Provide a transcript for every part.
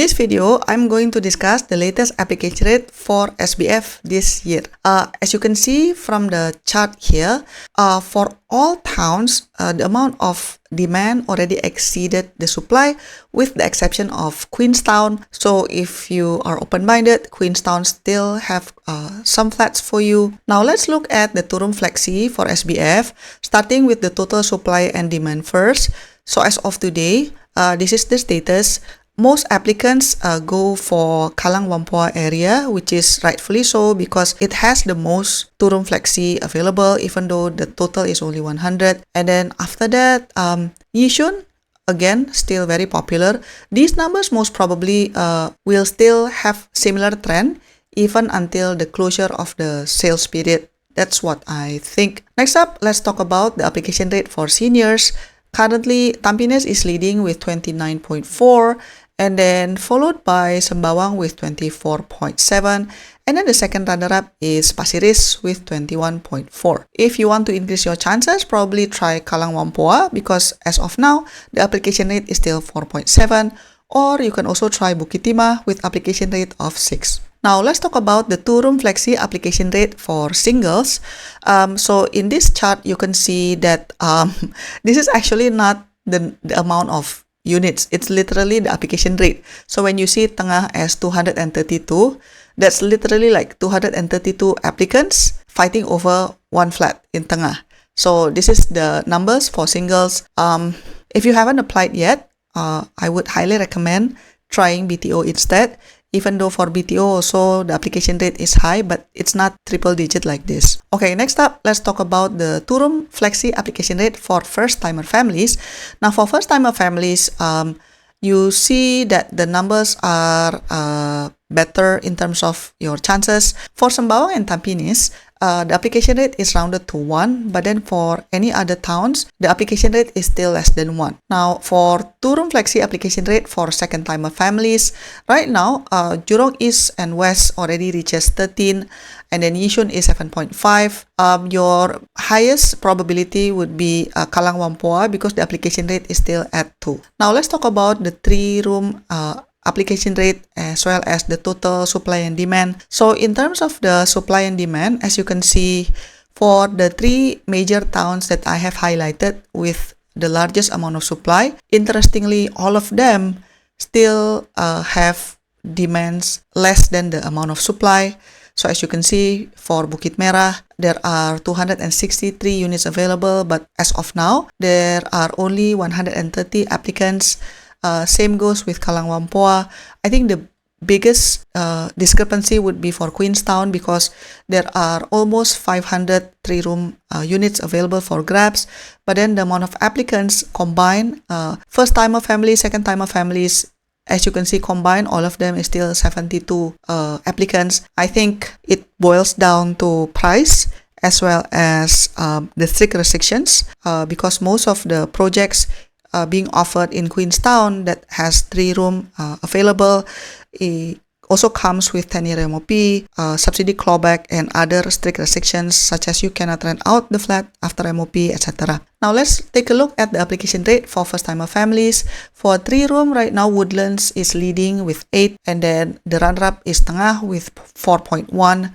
this video, I'm going to discuss the latest application rate for SBF this year. As you can see from the chart here, for all towns, the amount of demand already exceeded the supply with the exception of Queenstown. So if you are open-minded, Queenstown still have some flats for you. Now let's look at the two-room Flexi for SBF, starting with the total supply and demand first. So as of today, this is the status. Most applicants go for Kallang Whampoa area, which is rightfully so because it has the most two-room Flexi available, even though the total is only 100. And then after that, Yishun, again, still very popular. These numbers most probably will still have similar trend even until the closure of the sales period. That's what I think. Next up, let's talk about the application rate for seniors. Currently, Tampines is leading with 29.4, and then followed by Sembawang with 24.7, and then the second runner-up is Pasir Ris with 21.4. If you want to increase your chances, probably try Kallang Whampoa because as of now, the application rate is still 4.7, or you can also try Bukit Timah with application rate of 6. Now, let's talk about the two-room Flexi application rate for singles. So in this chart, you can see that this is actually not the amount of units. It's literally the application rate. So when you see Tengah as 232, that's literally like 232 applicants fighting over one flat in Tengah. So this is the numbers for singles. If you haven't applied yet, I would highly recommend trying BTO instead. Even though for BTO also the application rate is high, but it's not triple digit like this. Okay, next up, let's talk about the two-room Flexi application rate for first-timer families. Now for first-timer families, you see that the numbers are better in terms of your chances. For Sembawang and Tampines, the application rate is rounded to 1, but then for any other towns, the application rate is still less than 1. Now, for two-room Flexi application rate for second-timer families, right now, Jurong East and West already reaches 13, and then Yishun is 7.5. Your highest probability would be Kallang Whampoa because the application rate is still at 2. Now, let's talk about the three-room application rate as well as the total supply and demand. So in terms of the supply and demand, as you can see, for the three major towns that I have highlighted with the largest amount of supply, interestingly, all of them still have demands less than the amount of supply. So as you can see, for Bukit Merah, there are 263 units available, but as of now, there are only 130 applicants. Same goes with Kallang Whampoa. I think the biggest discrepancy would be for Queenstown because there are almost 500 three-room units available for grabs, but then the amount of applicants combined, first-timer families, second-timer families, as you can see combined, all of them is still 72 applicants. I think it boils down to price as well as the strict restrictions because most of the projects being offered in Queenstown that has three-room available. It also comes with 10-year MOP, subsidy clawback, and other strict restrictions such as you cannot rent out the flat after MOP, etc. Now let's take a look at the application rate for first-timer families. For three-room, right now Woodlands is leading with 8, and then the runner-up is Tengah with 4.1.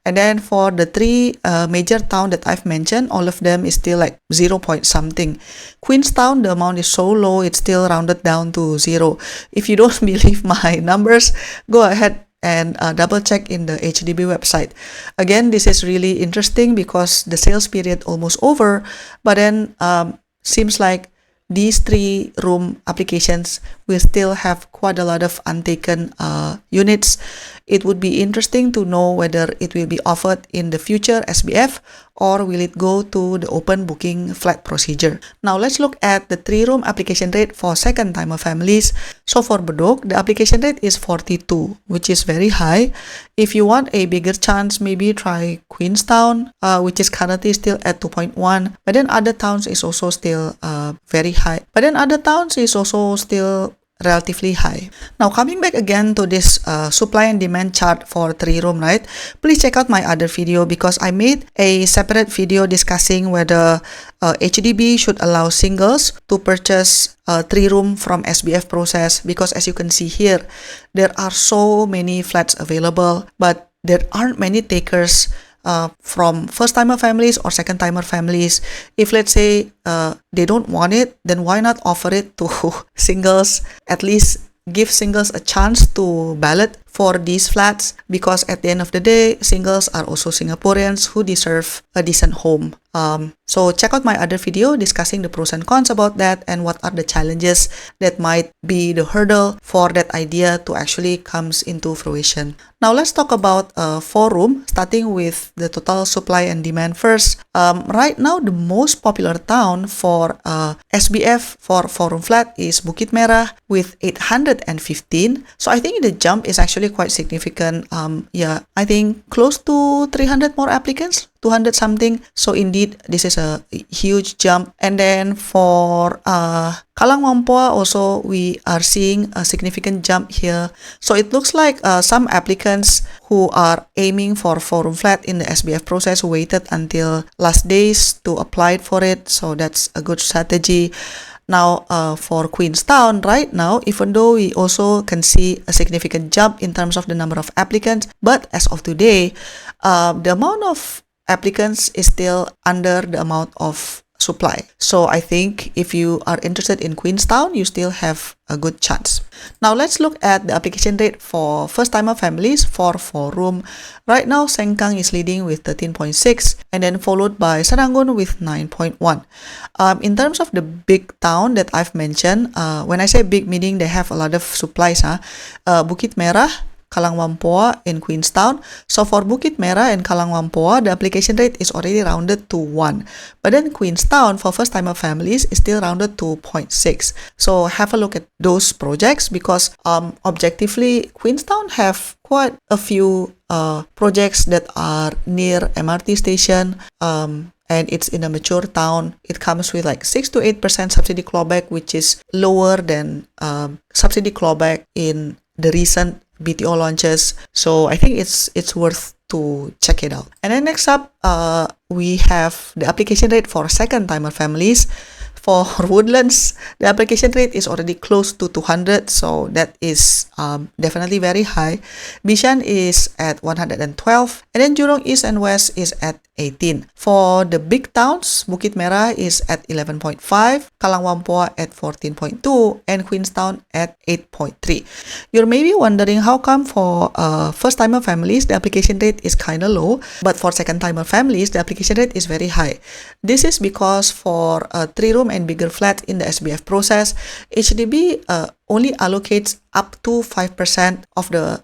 And then for the three major towns that I've mentioned, all of them is still like 0 point something. Queenstown, the amount is so low, it's still rounded down to 0. If you don't believe my numbers, go ahead and double check in the HDB website. Again, this is really interesting because the sales period almost over, but then seems like these three-room applications will still have quite a lot of untaken units. It would be interesting to know whether it will be offered in the future SBF or will it go to the open booking flat procedure. Now let's look at the three-room application rate for second-timer families. So for Bedok, the application rate is 42, which is very high. If you want a bigger chance, maybe try Queenstown, which is currently still at 2.1. But then other towns is also still very high. But then other towns is also still relatively high. Now coming back again to this supply and demand chart for 3-room, right? Please check out my other video because I made a separate video discussing whether HDB should allow singles to purchase a 3-room from SBF process, because as you can see here, there are so many flats available, but there aren't many takers from first-timer families or second-timer families. If let's say they don't want it, then why not offer it to singles? At least give singles a chance to ballot for these flats, because at the end of the day, singles are also Singaporeans who deserve a decent home. So check out my other video discussing the pros and cons about that and what are the challenges that might be the hurdle for that idea to actually comes into fruition. Now let's talk about 4-room, starting with the total supply and demand first. Right now, the most popular town for SBF for 4-room flat is Bukit Merah with 815. So I think the jump is actually quite significant. Yeah, I think close to 300 more applicants, 200 something. So indeed, this is a huge jump. And then for Kallang Whampoa also, we are seeing a significant jump here. So it looks like some applicants who are aiming for 4-room flat in the SBF process waited until last days to apply for it. So that's a good strategy. Now, for Queenstown right now, even though we also can see a significant jump in terms of the number of applicants, but as of today, the amount of applicants is still under the amount of supply. So I think if you are interested in Queenstown, you still have a good chance. Now let's look at the application rate for first-timer families for 4-room. Right now, Sengkang is leading with 13.6 and then followed by Serangoon with 9.1. In terms of the big town that I've mentioned, when I say big, meaning they have a lot of supplies, Bukit Merah, Kallang Whampoa, in Queenstown. So for Bukit Merah and Kallang Whampoa, the application rate is already rounded to 1. But then Queenstown for first-timer families is still rounded to 0.6. So have a look at those projects because objectively, Queenstown have quite a few projects that are near MRT station. And it's in a mature town. It comes with like 6 to 8% subsidy clawback, which is lower than subsidy clawback in the recent BTO launches. So I think it's worth to check it out. And then next up, we have the application rate for second-timer families. For Woodlands, the application rate is already close to 200, so that is definitely very high. Bishan is at 112, and then Jurong East and West is at 18. For the big towns, Bukit Merah is at 11.5, Kallang Whampoa at 14.2, and Queenstown at 8.3. You're maybe wondering how come for first-timer families, the application rate is kind of low, but for second-timer families, the application rate is very high. This is because for 3-room and bigger flats in the SBF process, HDB only allocates up to 5% of the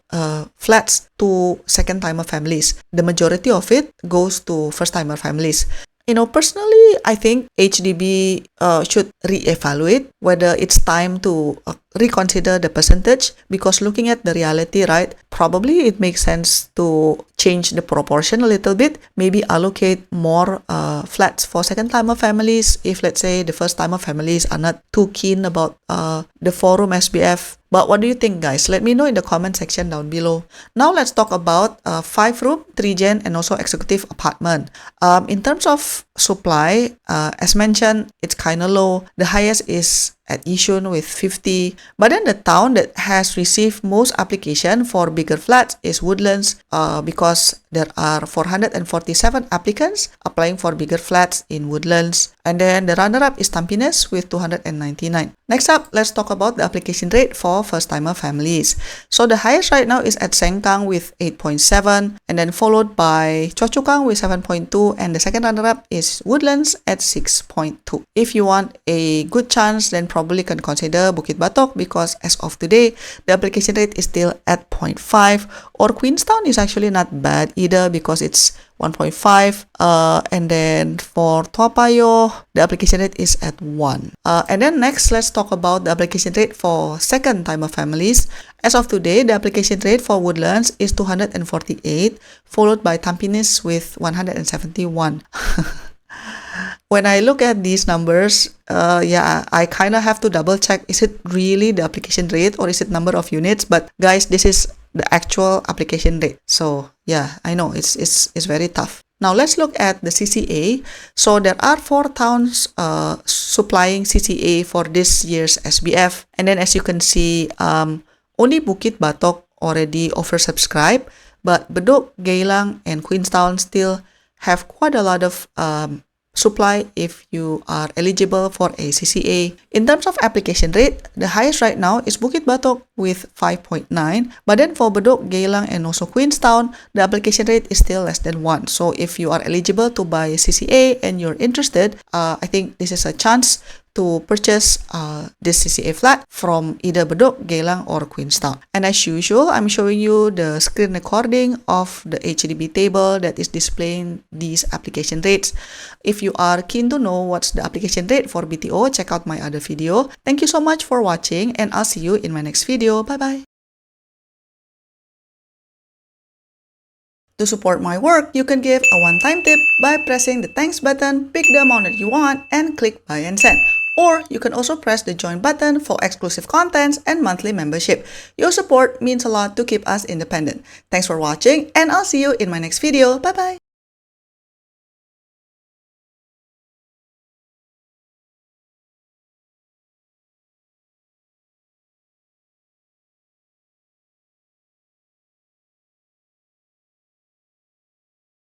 flats to second-timer families. The majority of it goes to first-timer families. You know, personally, I think HDB should reevaluate whether it's time to reconsider the percentage, because looking at the reality, right, probably it makes sense to change the proportion a little bit, maybe allocate more flats for second-timer families if, let's say, the first-timer families are not too keen about the 4-room SBF. But what do you think, guys? Let me know in the comment section down below. Now let's talk about 5-room, 3-gen, and also executive apartment. In terms of supply, as mentioned, it's kind of low. The highest is at Yishun with 50. But then the town that has received most application for bigger flats is Woodlands, because there are 447 applicants applying for bigger flats in Woodlands. And then the runner-up is Tampines with 299. Next up, let's talk about the application rate for first-timer families. So the highest right now is at Sengkang with 8.7, and then followed by Choa Chu Kang with 7.2, and the second runner-up is Woodlands at 6.2. If you want a good chance, then probably can consider Bukit Batok, because as of today, the application rate is still at 0.5, or Queenstown is actually not bad either because it's 1.5, and then for Toa Payoh, the application rate is at 1. And then next, let's talk about the application rate for second-timer families. As of today, the application rate for Woodlands is 248, followed by Tampines with 171. when I look at these numbers, yeah, I kind of have to double check, is it really the application rate or is it number of units? But guys, this is the actual application rate. So yeah, I know it's very tough. Now let's look at the CCA. So there are 4 towns supplying CCA for this year's SBF. And then as you can see, only Bukit Batok already oversubscribed, but Bedok, Geylang, and Queenstown still have quite a lot of supply if you are eligible for a CCA. In terms of application rate, the highest right now is Bukit Batok with 5.9, but then for Bedok, Geylang, and also Queenstown, the application rate is still less than 1. So if you are eligible to buy a CCA and you're interested, I think this is a chance to purchase this CCA flat from either Bedok, Geylang, or Queenstown. And as usual, I'm showing you the screen recording of the HDB table that is displaying these application rates. If you are keen to know what's the application rate for BTO, check out my other video. Thank you so much for watching, and I'll see you in my next video. Bye-bye. To support my work, you can give a one-time tip by pressing the thanks button, pick the amount that you want, and click buy and send. Or you can also press the join button for exclusive contents and monthly membership. Your support means a lot to keep us independent. Thanks for watching, and I'll see you in my next video. Bye-bye.